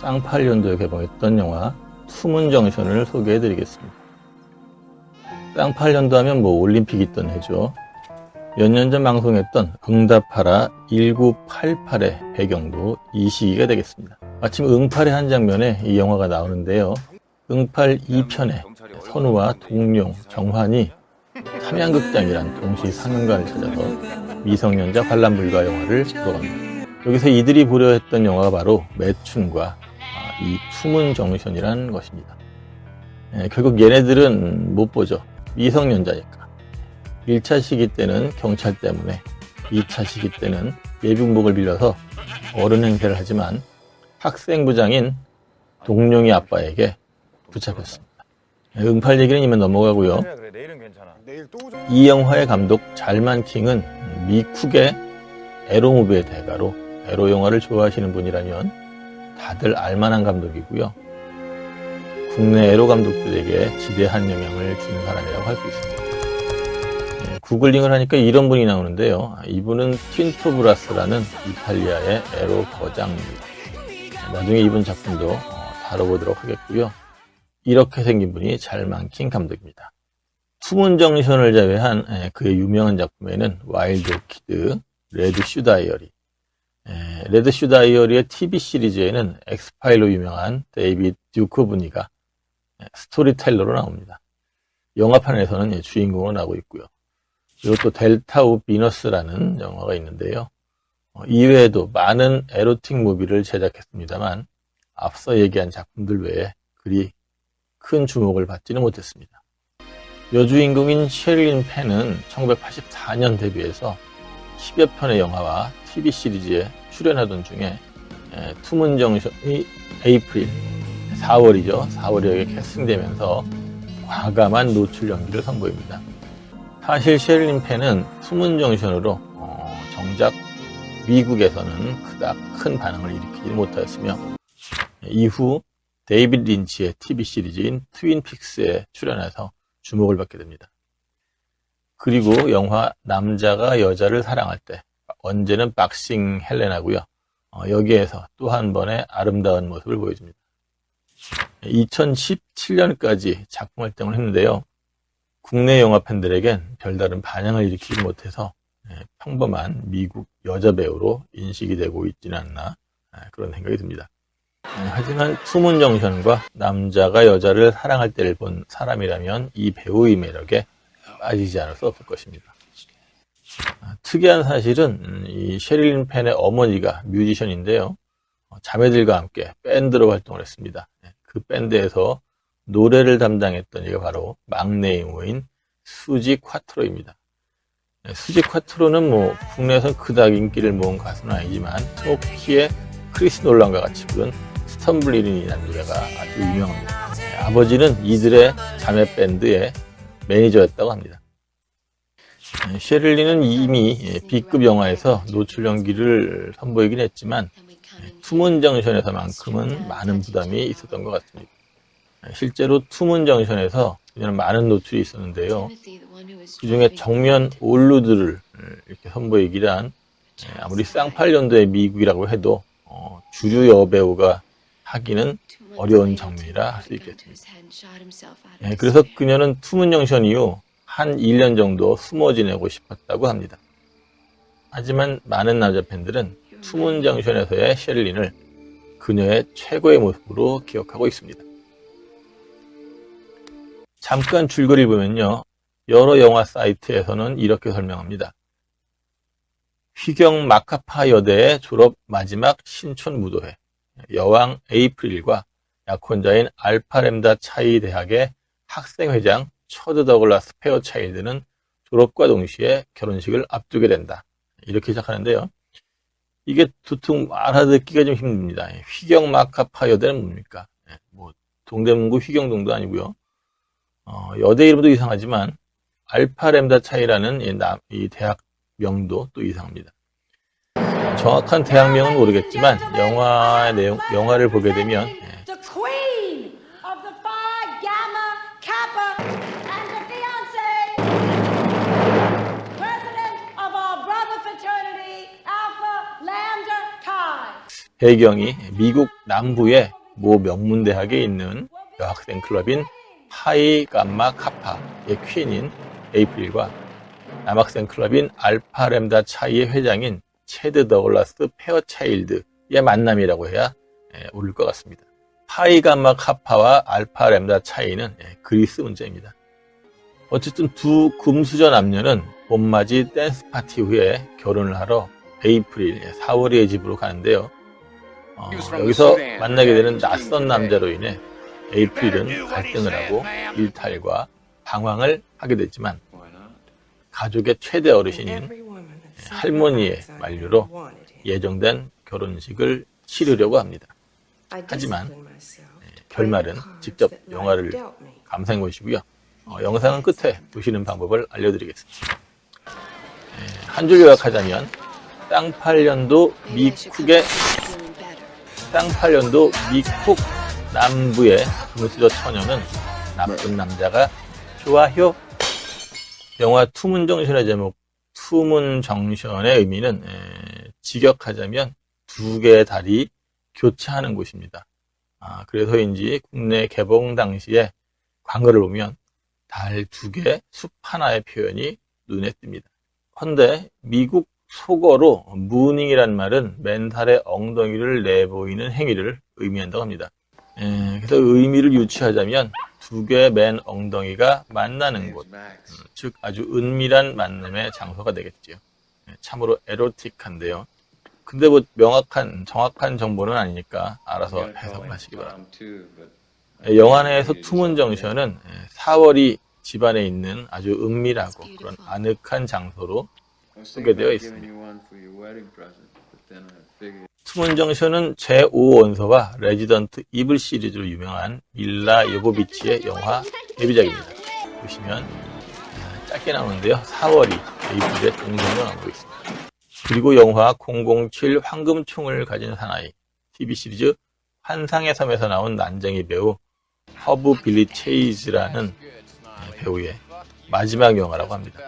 쌍팔년도에 개봉했던 영화 투문정션을 소개해드리겠습니다. 쌍팔년도 하면 올림픽이 있던 해죠. 몇 년 전 방송했던 응답하라 1988의 배경도 이 시기가 되겠습니다. 마침 응팔의 한 장면에 이 영화가 나오는데요. 응팔 2편에 선우와 동룡, 정환이 삼양극장이란 동시 상영관을 찾아서 미성년자 관람 불가 영화를 보러 갑니다. 여기서 이들이 보려 했던 영화가 바로 매춘과 이 투문정션이라는 것입니다. 결국 얘네들은 못 보죠. 미성년자니까. 1차 시기 때는 경찰 때문에, 2차 시기 때는 예비군복을 빌려서 어른 행세를 하지만 학생부장인 동룡이 아빠에게 붙잡혔습니다. 응팔 얘기는 이만 넘어가고요. 이 영화의 감독 잘만 킹은 미쿡의 에로무비의 대가로 에로 영화를 좋아하시는 분이라면 다들 알만한 감독이고요. 국내 에로 감독들에게 지대한 영향을 준 사람이라고 할 수 있습니다. 구글링을 하니까 이런 분이 나오는데요. 이분은 틴토 브라스라는 이탈리아의 에로 거장입니다. 나중에 이분 작품도 다뤄보도록 하겠고요. 이렇게 생긴 분이 잘만 킹 감독입니다. 투문정션을 제외한 그의 유명한 작품에는 와일드 오키드, 레드 슈 다이어리, 레드 슈 다이어리의 TV 시리즈에는 엑스파일로 유명한 데이비드 듀코브니가 스토리텔러로 나옵니다. 영화판에서는 주인공으로 나오고 있고요. 그리고 또 델타 오브 비너스라는 영화가 있는데요. 이외에도 많은 에로틱 무비를 제작했습니다만 앞서 얘기한 작품들 외에 그리 큰 주목을 받지는 못했습니다. 여주인공인 셰릴린 펜은 1984년 데뷔해서 10여 편의 영화와 TV 시리즈에 출연하던 중에 투문정션의 에이프릴, 4월이죠. 4월에 캐스팅되면서 과감한 노출 연기를 선보입니다. 사실 셰릴린 펜은 투문정션으로 정작 미국에서는 그닥 큰 반응을 일으키지 못하였으며 이후 데이비드 린치의 TV 시리즈인 트윈픽스에 출연해서 주목을 받게 됩니다. 그리고 영화 남자가 여자를 사랑할 때 언제는 박싱 헬레나고요. 여기에서 또 한 번의 아름다운 모습을 보여줍니다. 2017년까지 작품 활동을 했는데요. 국내 영화 팬들에겐 별다른 반향을 일으키지 못해서 평범한 미국 여자 배우로 인식이 되고 있지는 않나 그런 생각이 듭니다. 하지만 투문정션과 남자가 여자를 사랑할 때를 본 사람이라면 이 배우의 매력에 빠지지 않을 수 없을 것입니다. 특이한 사실은 이 셰릴린 펜의 어머니가 뮤지션인데요. 자매들과 함께 밴드로 활동을 했습니다. 그 밴드에서 노래를 담당했던 이가 바로 막내 이모인 수지 콰트로입니다. 수지 콰트로는 국내에서 그닥 인기를 모은 가수는 아니지만 터키의 크리스 놀란과 같이 부른 스텀블린이라는 노래가 아주 유명합니다. 아버지는 이들의 자매 밴드의 매니저였다고 합니다. 셰릴린은 이미 B급 영화에서 노출 연기를 선보이긴 했지만 투문정션에서만큼은 많은 부담이 있었던 것 같습니다. 실제로 투문정션에서 그녀는 많은 노출이 있었는데요. 그 중에 정면 올루드를 이렇게 선보이기란 아무리 쌍팔년도의 미국이라고 해도 주류 여배우가 하기는 어려운 장면이라 할 수 있겠습니다. 그래서 그녀는 투문정션 이후 한 1년 정도 숨어 지내고 싶었다고 합니다. 하지만 많은 남자 팬들은 투문정션에서의 셰릴린을 그녀의 최고의 모습으로 기억하고 있습니다. 잠깐 줄거리를 보면요. 여러 영화 사이트에서는 이렇게 설명합니다. 휘경 마카파 여대의 졸업 마지막 신촌 무도회, 여왕 에이프릴과 약혼자인 알파 램다 차이 대학의 학생회장 처드 더글라스 페어차일드는 졸업과 동시에 결혼식을 앞두게 된다. 이렇게 시작하는데요. 이게 두툼 알아듣기가 좀 힘듭니다. 휘경 마카파 여대는 뭡니까? 동대문구 휘경동도 아니고요. 여대 이름도 이상하지만 알파 램다 차이라는 이 대학 명도 또 이상합니다. 정확한 대학명은 모르겠지만 영화를 보게 되면 The queen of the Phi Gamma Kappa and the fiancé, president of our brother fraternity Alpha Lambda Chi. 배경이 미국 남부의 모 명문대학에 있는 여학생 클럽인 파이 감마 카파의 퀸인 에이프릴과 남학생 클럽인 알파 램다 차이의 회장인 체드 더글라스 페어차일드의 만남이라고 해야 옳을 것 같습니다. 파이 감마 카파와 알파 램다 차이는 그리스 문제입니다. 어쨌든 두 금수저 남녀는 봄맞이 댄스 파티 후에 결혼을 하러 에이프릴 4월이의 집으로 가는데요. 여기서 만나게 되는 낯선 남자로 인해 에이프릴은 갈등을 하고 일탈과 방황을 하게 되지만 가족의 최대 어르신인 할머니의 만류로 예정된 결혼식을 치르려고 합니다. 하지만 결말은 직접 영화를 감상해 보시고요. 영상은 끝에 보시는 방법을 알려드리겠습니다. 한 줄 요약하자면 쌍팔년도 미쿡 남부의 금수저 처녀는 나쁜 남자가 좋아요. 영화 투문정션의 제목 투문정션의 의미는 직역하자면 두 개의 달이 교차하는 곳입니다. 그래서인지 국내 개봉 당시에 광고를 보면 달 두 개, 숲 하나의 표현이 눈에 띕니다. 헌데 미국 속어로 무닝이란 말은 맨살의 엉덩이를 내보이는 행위를 의미한다고 합니다. 그래서 의미를 유추하자면 두 개의 맨 엉덩이가 만나는 곳, 즉 아주 은밀한 만남의 장소가 되겠죠. 참으로 에로틱한데요. 근데 뭐 정확한 정보는 아니니까 알아서 해석을 하시기 바랍니다. 영화 내에서 투문정션은 4월이 집안에 있는 아주 은밀하고 그런 아늑한 장소로 소개되어 있습니다. 투문정션은 제5원서와 레지던트 이블 시리즈로 유명한 밀라 요보비치의 영화 데뷔작입니다. 보시면 짧게 나오는데요. 4월이 에이프릴의 동생으로 나오고 있습니다. 그리고 영화 007 황금총을 가진 사나이 TV 시리즈 환상의 섬에서 나온 난쟁이 배우 허브 빌리 체이즈라는 배우의 마지막 영화라고 합니다.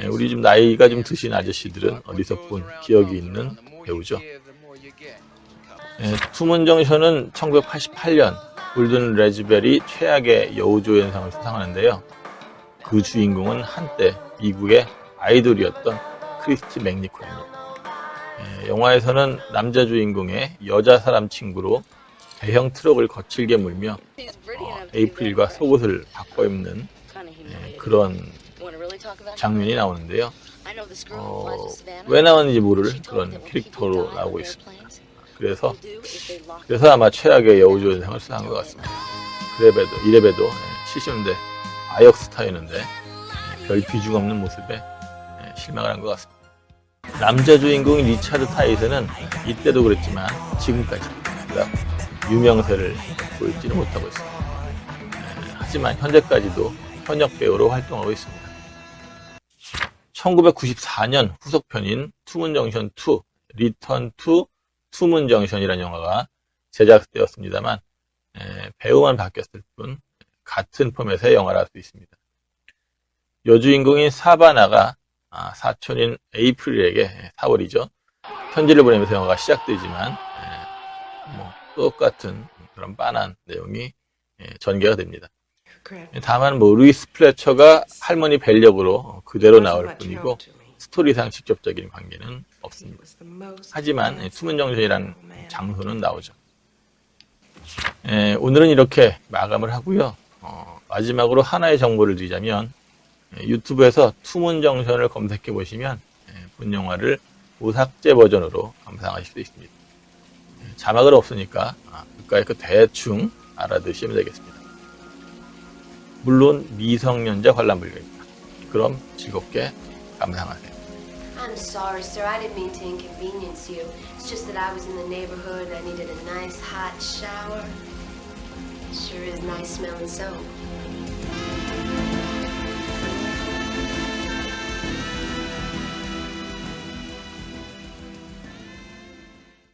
우리 좀 나이가 좀 드신 아저씨들은 어디서 본 기억이 있는 배우죠. 투문정션은 1988년 골든 레즈벨이 최악의 여우조연상을 수상하는데요. 그 주인공은 한때 미국의 아이돌이었던 크리스티 맥니콜입니다. 영화에서는 남자 주인공의 여자 사람 친구로 대형 트럭을 거칠게 몰며 에이프릴과 속옷을 바꿔 입는 그런 장면이 나오는데요. 왜 나왔는지 모를 그런 캐릭터로 나오고 있습니다. 그래서 아마 최악의 여우조연상을 수상한 것 같습니다. 이래봬도 70년대 아역 스타였는데 별 비중 없는 모습에 실망을 한 것 같습니다. 남자 주인공인 리차드 타이슨은 이때도 그랬지만 지금까지 그닥 유명세를 보이지는 못하고 있습니다. 하지만 현재까지도 현역 배우로 활동하고 있습니다. 1994년 후속편인 투문정션 2, 리턴 투 투문정션이라는 영화가 제작되었습니다만 배우만 바뀌었을 뿐 같은 포맷의 영화라 할 수 있습니다. 여주인공인 사바나가 사촌인 에이프릴에게 4월이죠. 편지를 보내면서 영화가 시작되지만 똑같은 그런 빤한 내용이 전개가 됩니다. 다만 루이스 플래처가 할머니 벨력으로 그대로 나올 뿐이고 스토리상 직접적인 관계는 없습니다. 하지만 투문정션이라는 장소는 나오죠. 오늘은 이렇게 마감을 하고요. 마지막으로 하나의 정보를 드리자면 유튜브에서 투문정션을 검색해 보시면 본 영화를 무삭제 버전으로 감상하실 수 있습니다. 자막은 없으니까 그까이 대충 알아두시면 되겠습니다. 물론 미성년자 관람 불가입니다. 그럼 즐겁게 감상하세요. I'm sorry, sir. I didn't mean to inconvenience you. It's just that I was in the neighborhood and I needed a nice hot shower. Sure is nice smelling soap.